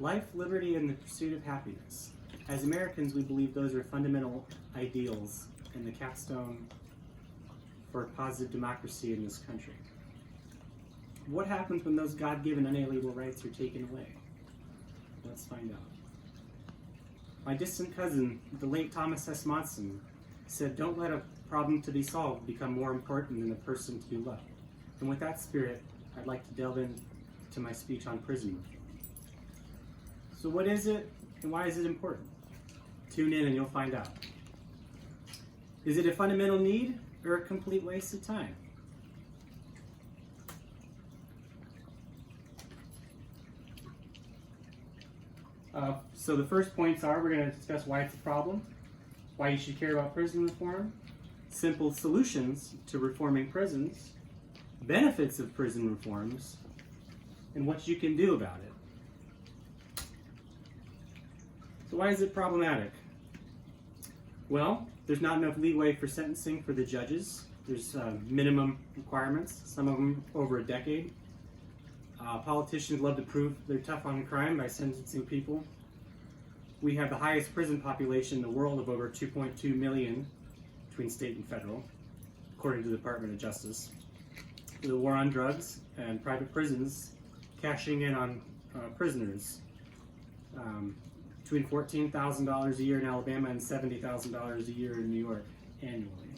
Life, liberty, and the pursuit of happiness. As Americans, we believe those are fundamental ideals and the capstone for positive democracy in this country. What happens when those God-given unalienable rights are taken away? Let's find out. My distant cousin, the late Thomas S. Monson, said, "Don't let a problem to be solved become more important than the person to be loved." And with that spirit, I'd like to delve into my speech on prison reform. So what is it, and why is it important? Tune in and you'll find out. Is it a fundamental need or a complete waste of time? So the first points are, we're going to discuss why it's a problem, why you should care about prison reform, simple solutions to reforming prisons, benefits of prison reforms, and what you can do about it. So why is it problematic? Well, there's not enough leeway for sentencing for the judges. There's minimum requirements, some of them over a decade. Politicians love to prove they're tough on crime by sentencing people. We have the highest prison population in the world of over 2.2 million between state and federal, according to the Department of Justice. The war on drugs and private prisons cashing in on prisoners. Between $14,000 a year in Alabama and $70,000 a year in New York annually.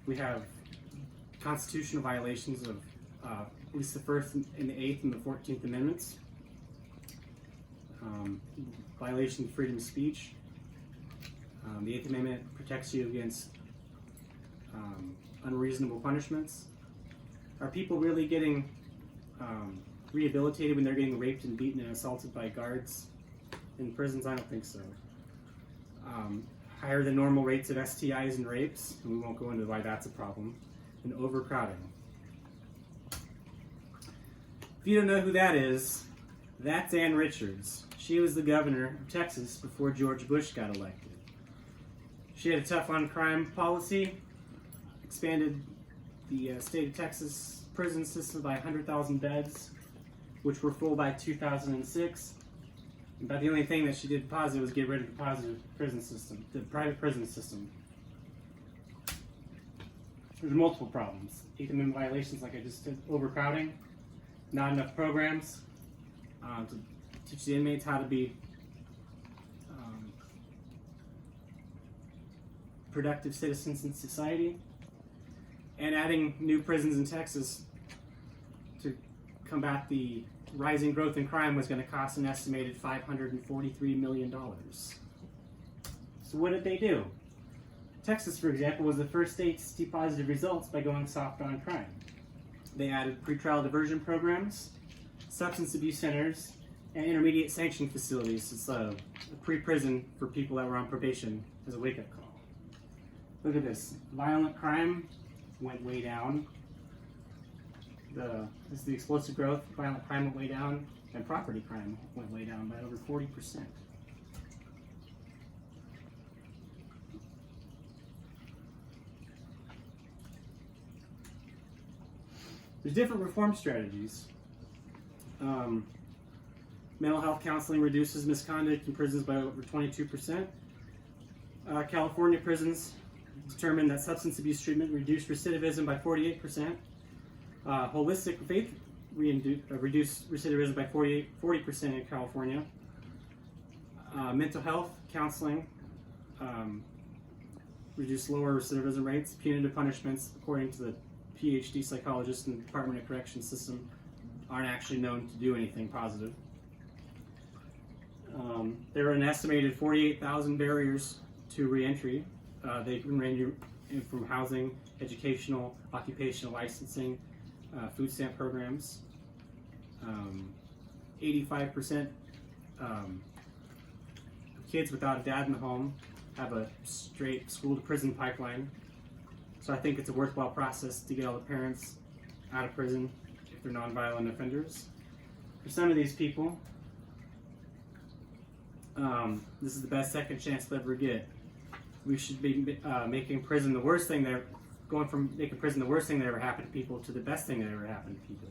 We have constitutional violations of at least the First and the Eighth and the 14th Amendments. Violation of freedom of speech. The Eighth Amendment protects you against unreasonable punishments. Are people really getting rehabilitated when they're getting raped and beaten and assaulted by guards in prisons? I don't think so. Higher than normal rates of STIs and rapes, and we won't go into why that's a problem, and overcrowding. If you don't know who that is, that's Ann Richards. She was the governor of Texas before George Bush got elected. She had a tough on crime policy, expanded the state of Texas prison system by 100,000 beds, which were full by 2006. About the only thing that she did positive was get rid of the positive prison system, the private prison system. There's multiple problems. Eighth Amendment violations, like I just said, overcrowding, not enough programs to teach the inmates how to be productive citizens in society, and adding new prisons in Texas to combat the rising growth in crime was going to cost an estimated $543 million. So what did they do? Texas, for example, was the first state to see positive results by going soft on crime. They added pretrial diversion programs, substance abuse centers, and intermediate sanction facilities. It's a pre-prison for people that were on probation as a wake-up call. Look at this. Violent crime went way down. This is the explosive growth. Violent crime went way down, and property crime went way down by over 40%. There's different reform strategies. Mental health counseling reduces misconduct in prisons by over 22%. California prisons determined that substance abuse treatment reduced recidivism by 48%. Holistic faith reduced recidivism by 40% in California. Mental health counseling reduced lower recidivism rates. Punitive punishments, according to the PhD psychologists in the Department of Corrections system, aren't actually known to do anything positive. There are an estimated 48,000 barriers to reentry. They can range from housing, educational, occupational licensing, food stamp programs. 85% of kids without a dad in the home have a straight school-to-prison pipeline. So I think it's a worthwhile process to get all the parents out of prison if they're nonviolent offenders. For some of these people, this is the best second chance they'll ever get. We should be making prison the worst thing that making prison the worst thing that ever happened to people to the best thing that ever happened to people.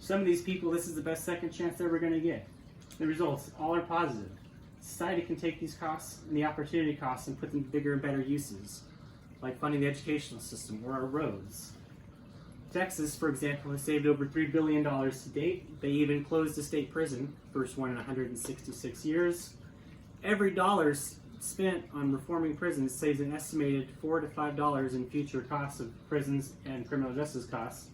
some of these people, this is the best second chance they're ever going to get. The results all are positive. Society can take these costs and the opportunity costs and put them to bigger and better uses, like funding the educational system or our roads. Texas, for example, has saved over $3 billion to date. They even closed a state prison, first one in 166 years. Every dollar spent on reforming prisons saves an estimated $4 to $5 in future costs of prisons and criminal justice costs.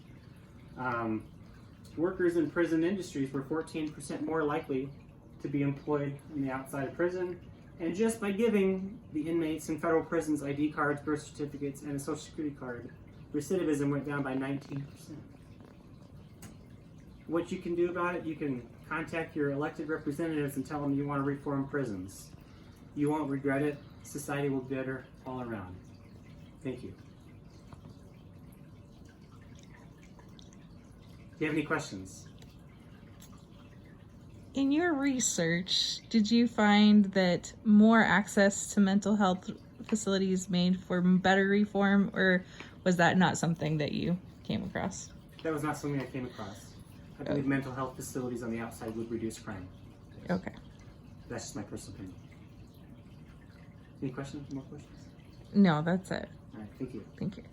Workers in prison industries were 14% more likely to be employed in the outside of prison, and just by giving the inmates in federal prisons ID cards, birth certificates, and a social security card, recidivism went down by 19%. What you can do about it, you can contact your elected representatives and tell them you want to reform prisons. You won't regret it. Society will be better all around. Thank you. Do you have any questions? In your research, did you find that more access to mental health facilities made for better reform, or was that not something that you came across? That was not something I came across. I believe mental health facilities on the outside would reduce crime. Yes. Okay. That's just my personal opinion. Any questions? More questions? No, that's it. All right, thank you. Thank you.